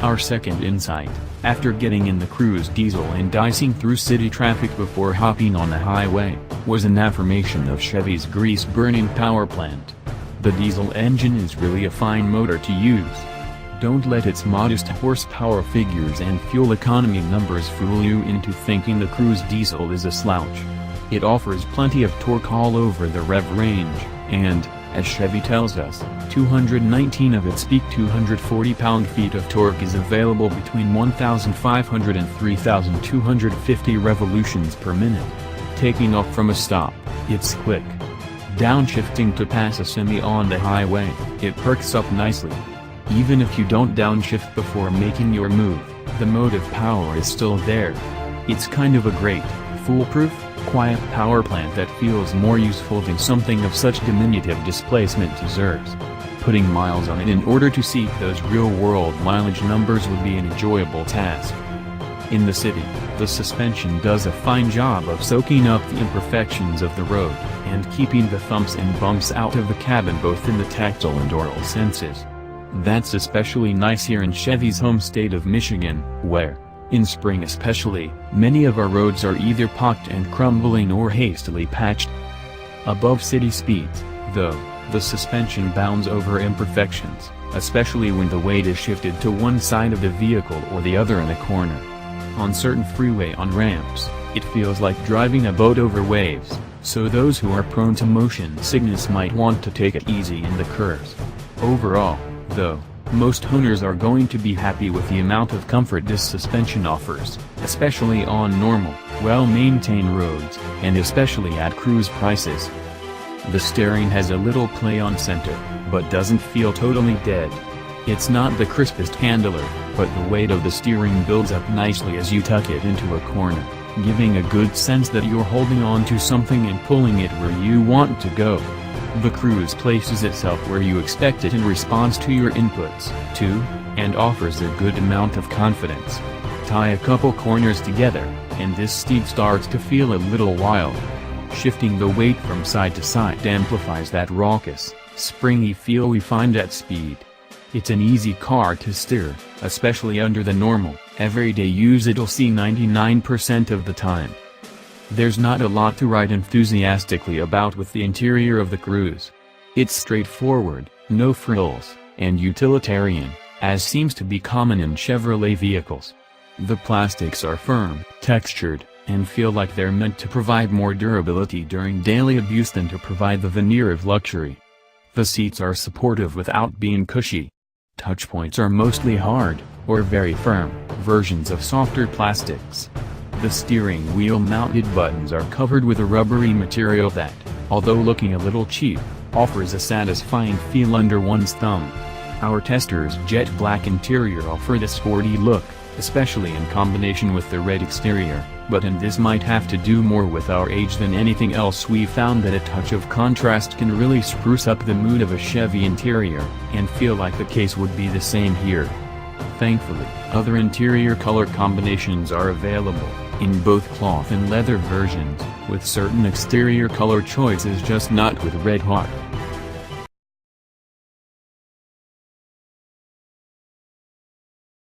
Our second insight, after getting in the Cruze Diesel and dicing through city traffic before hopping on the highway, was an affirmation of Chevy's grease-burning power plant. The diesel engine is really a fine motor to use. Don't let its modest horsepower figures and fuel economy numbers fool you into thinking the Cruze Diesel is a slouch. It offers plenty of torque all over the rev range, and, as Chevy tells us, 219 of its peak 240 pound-feet of torque is available between 1,500 and 3,250 revolutions per minute. Taking off from a stop, it's quick. Downshifting to pass a semi on the highway, it perks up nicely. Even if you don't downshift before making your move, the motive power is still there. It's kind of a great, foolproof, quiet power plant that feels more useful than something of such diminutive displacement deserves. Putting miles on it in order to seek those real-world mileage numbers would be an enjoyable task. In the city, the suspension does a fine job of soaking up the imperfections of the road, and keeping the thumps and bumps out of the cabin both in the tactile and oral senses. That's especially nice here in Chevy's home state of Michigan, where, in spring especially, many of our roads are either pocked and crumbling or hastily patched. Above city speeds, though, the suspension bounds over imperfections, especially when the weight is shifted to one side of the vehicle or the other in a corner. On certain freeway on-ramps, it feels like driving a boat over waves, so those who are prone to motion sickness might want to take it easy in the curves. Overall, though, most owners are going to be happy with the amount of comfort this suspension offers, especially on normal, well-maintained roads, and especially at cruise prices. The steering has a little play on center, but doesn't feel totally dead. It's not the crispest handler, but the weight of the steering builds up nicely as you tuck it into a corner, giving a good sense that you're holding on to something and pulling it where you want to go. The Cruze places itself where you expect it in response to your inputs, too, and offers a good amount of confidence. Tie a couple corners together, and this steed starts to feel a little wild. Shifting the weight from side to side amplifies that raucous, springy feel we find at speed. It's an easy car to steer, especially under the normal, everyday use it'll see 99% of the time. There's not a lot to write enthusiastically about with the interior of the Cruze. It's straightforward, no frills, and utilitarian, as seems to be common in Chevrolet vehicles. The plastics are firm, textured, and feel like they're meant to provide more durability during daily abuse than to provide the veneer of luxury. The seats are supportive without being cushy. Touchpoints are mostly hard, or very firm, versions of softer plastics. The steering wheel mounted buttons are covered with a rubbery material that, although looking a little cheap, offers a satisfying feel under one's thumb. Our tester's jet black interior offered a sporty look, especially in combination with the red exterior, but and this might have to do more with our age than anything else. We found that a touch of contrast can really spruce up the mood of a Chevy interior, and feel like the case would be the same here. Thankfully, other interior color combinations are available, in both cloth and leather versions, with certain exterior color choices, just not with red hot.